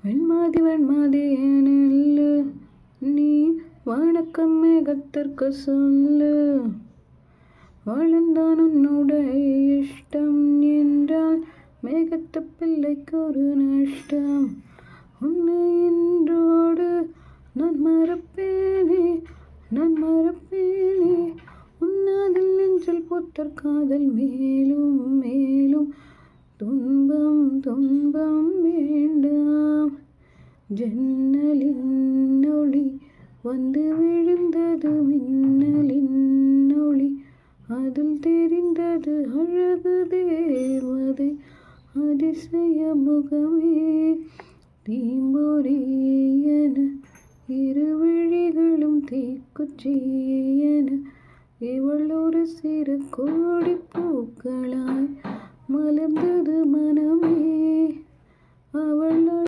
வெண்மாதி வெண்மாதி ஏனில்லு நீ வணக்கம் மேகத்திற்கு சொல்லு. வளர்ந்தான் உன்னுடைய இஷ்டம் என்றால் மேகத்து பிள்ளைக்கு ஒரு நஷ்டம். உன்னை இன்றோடு நான் மறப்பேனே உன்னாதில் நெஞ்சில் புத்தர் காதல் மேலும் மேலும் துன்பம் துன்பம் வேண்டாம். ஜன்னலின் ஒளி வந்து விழுந்தது மின்னலின் ஒளி, அதில் தெரிந்தது அழகு தேவதை அதிசய முகமே. தீம்பொறியென இரு விழிகளும் தீக்குச்சியென இவள் ஒரு சிறு கோடி பூக்களாய் மலர்ந்தது மனமே. அவள்